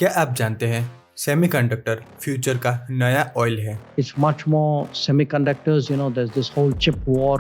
क्या आप जानते हैं सेमीकंडक्टर फ्यूचर का नया ऑयल है। It's much more semiconductors. There's this whole chip war,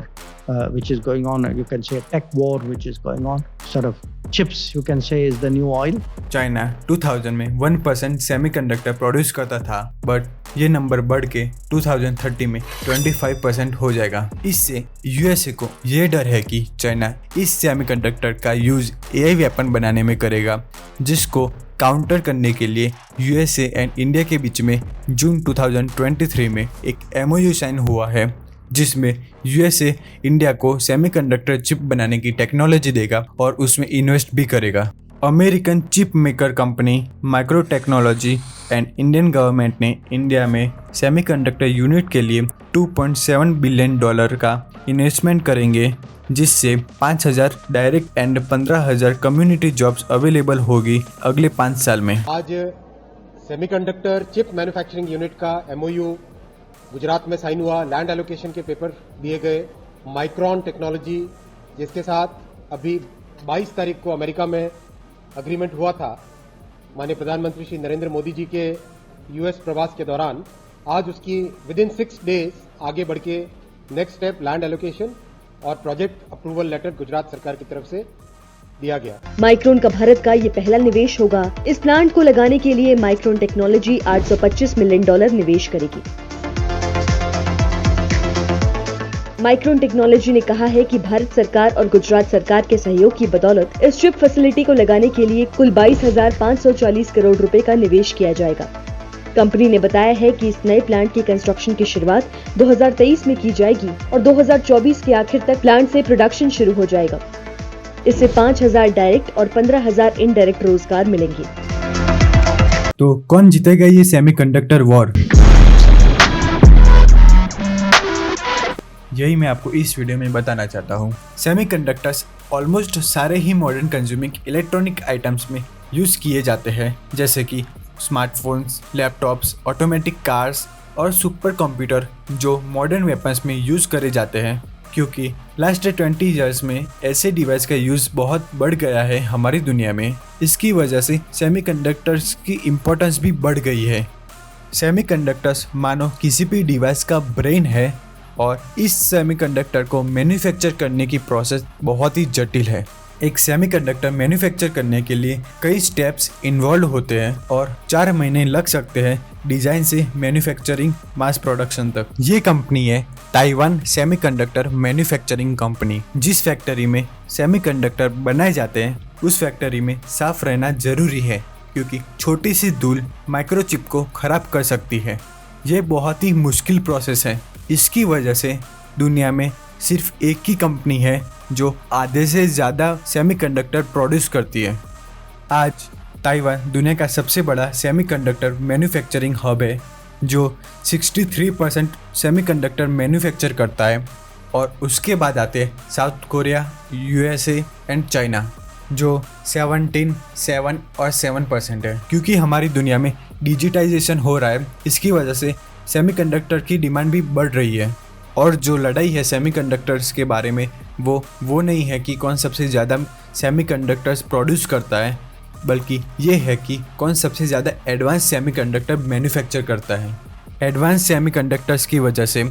which is going on. You can say a tech war, which is going on. Sort of chips, you can say, is the new oil. China 2000 में 1% semiconductor produce करता था, but ये number बढ़ के 2030 में 25% हो जाएगा। इससे यूएसए को ये डर है कि चाइना इस सेमीकंडक्टर का यूज एआई वेपन बनाने में करेगा, जिसको काउंटर करने के लिए यूएसए एंड इंडिया के बीच में जून 2023 में एक एमओयू साइन हुआ है, जिसमें यूएसए इंडिया को सेमीकंडक्टर चिप बनाने की टेक्नोलॉजी देगा और उसमें इन्वेस्ट भी करेगा। American chip maker company micro technology and Indian government ने इंडिया में सेमीकंडक्टर यूनिट के लिए $2.7 बिलियन का इन्वेस्टमेंट करेंगे, जिससे 5,000 direct and 15,000 community jobs available होगी अगले 5 साल में। आज सेमीकंडक्टर चिप मैन्युफैक्चरिंग यूनिट का एमओयू गुजरात में साइन हुआ। लैंड एलोकेशन के पेपर दिए गए। माइक्रॉन टेक्नोलॉजी, जिसके साथ अभी 22 तारीख को अमेरिका में अग्रीमेंट हुआ था माननीय प्रधानमंत्री श्री नरेंद्र मोदी जी के यूएस प्रवास के दौरान, आज उसकी विदिन 6 डेज आगे बढ़ के नेक्स्ट स्टेप लैंड एलोकेशन और प्रोजेक्ट अप्रूवल लेटर गुजरात सरकार की तरफ से दिया गया। माइक्रोन का भारत का ये पहला निवेश होगा। इस प्लांट को लगाने के लिए माइक्रोन टेक्नोलॉजी $825 मिलियन निवेश करेगी। माइक्रोन टेक्नोलॉजी ने कहा है कि भारत सरकार और गुजरात सरकार के सहयोग की बदौलत इस चिप फैसिलिटी को लगाने के लिए कुल 22,540 करोड़ रुपए का निवेश किया जाएगा। कंपनी ने बताया है कि इस नए प्लांट की कंस्ट्रक्शन की शुरुआत 2023 में की जाएगी और 2024 के आखिर तक प्लांट से प्रोडक्शन शुरू हो जाएगा। इससे 5,000 डायरेक्ट और 15,000 इनडायरेक्ट रोजगार मिलेंगे। तो कौन जीतेगा ये सेमीकंडक्टर वॉर? यही मैं आपको इस वीडियो में बताना चाहता हूँ। सेमीकंडक्टर्स ऑलमोस्ट सारे ही मॉडर्न कंज्यूमिंग इलेक्ट्रॉनिक आइटम्स में यूज़ किए जाते हैं, जैसे कि स्मार्टफोन्स, लैपटॉप्स, ऑटोमेटिक कार्स और सुपर कंप्यूटर, जो मॉडर्न वेपन्स में यूज़ करे जाते हैं। क्योंकि लास्ट 20 ईयर्स में ऐसे डिवाइस का यूज़ बहुत बढ़ गया है हमारी दुनिया में। इसकी वजह से सेमीकंडक्टर्स की इम्पोर्टेंस भी बढ़ गई है। सेमीकंडक्टर्स मानो किसी भी डिवाइस का ब्रेन है और इस सेमीकंडक्टर को मैन्युफैक्चर करने की प्रोसेस बहुत ही जटिल है। एक सेमीकंडक्टर मैन्युफैक्चर करने के लिए कई स्टेप्स इन्वॉल्व होते हैं और 4 महीने लग सकते हैं डिज़ाइन से मैन्युफैक्चरिंग मास प्रोडक्शन तक। ये कंपनी है ताइवान सेमीकंडक्टर मैन्युफैक्चरिंग कंपनी। जिस फैक्ट्री में सेमीकंडक्टर बनाए जाते हैं उस फैक्ट्री में साफ रहना ज़रूरी है, क्योंकि छोटी सी धूल माइक्रोचिप को ख़राब कर सकती है। ये बहुत ही मुश्किल प्रोसेस है। इसकी वजह से दुनिया में सिर्फ एक ही कंपनी है जो आधे से ज़्यादा सेमीकंडक्टर प्रोड्यूस करती है। आज ताइवान दुनिया का सबसे बड़ा सेमीकंडक्टर मैन्युफैक्चरिंग हब है, जो 63% सेमीकंडक्टर मैन्युफैक्चर करता है। और उसके बाद आते हैं south Korea, USA and China, जो 17, 7 और 7% है। क्योंकि हमारी दुनिया में डिजिटाइजेशन हो रहा है, इसकी वजह से सेमीकंडक्टर की डिमांड भी बढ़ रही है। और जो लड़ाई है सेमीकंडक्टर्स के बारे में, वो नहीं है कि कौन सबसे ज़्यादा सेमीकंडक्टर्स प्रोड्यूस करता है, बल्कि ये है कि कौन सबसे ज़्यादा एडवांस सेमीकंडक्टर मैन्युफैक्चर करता है। एडवांस सेमीकंडक्टर्स की वजह से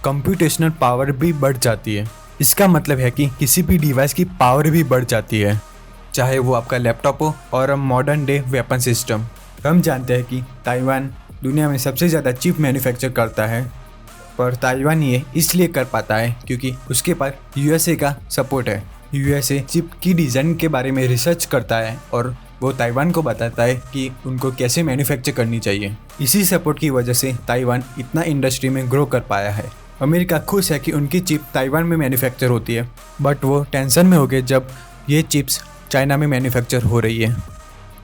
कंप्यूटेशनल पावर भी बढ़ जाती है। इसका मतलब है कि किसी भी डिवाइस की पावर भी बढ़ जाती है, चाहे वो आपका लैपटॉप हो और मॉडर्न डे वेपन सिस्टम। हम जानते हैं कि ताइवान दुनिया में सबसे ज़्यादा चिप मैन्युफैक्चर करता है, पर ताइवान ये इसलिए कर पाता है क्योंकि उसके पास यूएसए का सपोर्ट है। यूएसए चिप की डिज़ाइन के बारे में रिसर्च करता है और वो ताइवान को बताता है कि उनको कैसे मैन्युफैक्चर करनी चाहिए। इसी सपोर्ट की वजह से ताइवान इतना इंडस्ट्री में ग्रो कर पाया है। अमेरिका खुश है कि उनकी चिप ताइवान में मैन्युफैक्चर होती है, बट वो टेंशन में हो गए जब ये चिप्स चाइना में मैन्युफैक्चर हो रही है।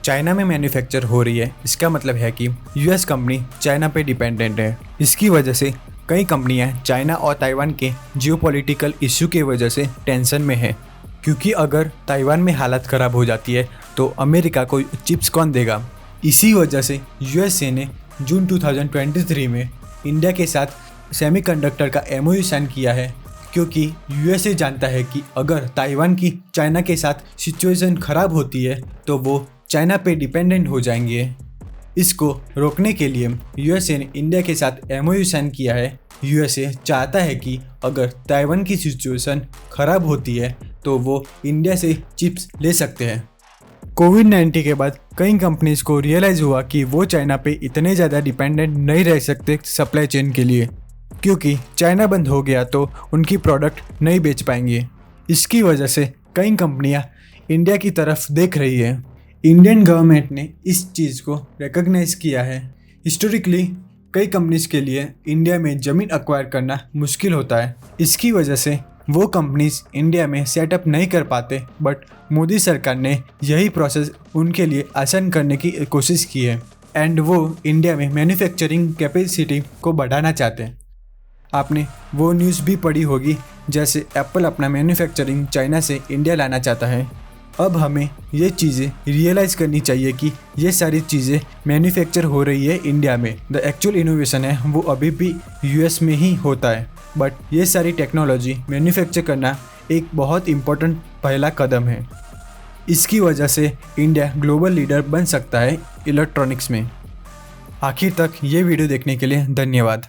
चाइना में मैन्युफैक्चर हो रही है, इसका मतलब है कि यूएस कंपनी चाइना पे डिपेंडेंट है। इसकी वजह से कई कंपनियां चाइना और ताइवान के जियोपॉलिटिकल इश्यू की वजह से टेंशन में है, क्योंकि अगर ताइवान में हालत ख़राब हो जाती है तो अमेरिका को चिप्स कौन देगा। इसी वजह से यूएसए ने जून 2023 में इंडिया के साथ सेमीकंडक्टर का एमओयू साइन किया है, क्योंकि यूएसए जानता है कि अगर ताइवान की चाइना के साथ सिचुएशन ख़राब होती है तो वो चाइना पे डिपेंडेंट हो जाएंगे इसको रोकने के लिए यूएसए ने इंडिया के साथ एमओयू साइन किया है। यूएसए चाहता है कि अगर ताइवान की सिचुएशन खराब होती है तो वो इंडिया से चिप्स ले सकते हैं। कोविड-19 के बाद कई कंपनीज को रियलाइज़ हुआ कि वो चाइना पे इतने ज़्यादा डिपेंडेंट नहीं रह सकते सप्लाई चेन के लिए, क्योंकि चाइना बंद हो गया तो उनकी प्रोडक्ट नहीं बेच पाएंगे। इसकी वजह से कई कंपनियां इंडिया की तरफ देख रही है। इंडियन गवर्नमेंट ने इस चीज़ को रिकॉग्नाइज किया है। हिस्टोरिकली कई कंपनीज के लिए इंडिया में ज़मीन एक्वायर करना मुश्किल होता है। इसकी वजह से वो कंपनीज इंडिया में सेटअप नहीं कर पाते, बट मोदी सरकार ने यही प्रोसेस उनके लिए आसान करने की कोशिश की है एंड वो इंडिया में मैन्युफैक्चरिंग कैपेसिटी को बढ़ाना चाहते हैं। आपने वो न्यूज़ भी पढ़ी होगी जैसे एप्पल अपना मैन्युफैक्चरिंग चाइना से इंडिया लाना चाहता है। अब हमें ये चीज़ें रियलाइज़ करनी चाहिए कि ये सारी चीज़ें मैन्युफैक्चर हो रही है इंडिया में। द एक्चुअल इनोवेशन है वो अभी भी यूएस में ही होता है, बट ये सारी टेक्नोलॉजी मैन्युफैक्चर करना एक बहुत इम्पोर्टेंट पहला कदम है। इसकी वजह से इंडिया ग्लोबल लीडर बन सकता है इलेक्ट्रॉनिक्स में। आखिर तक ये वीडियो देखने के लिए धन्यवाद।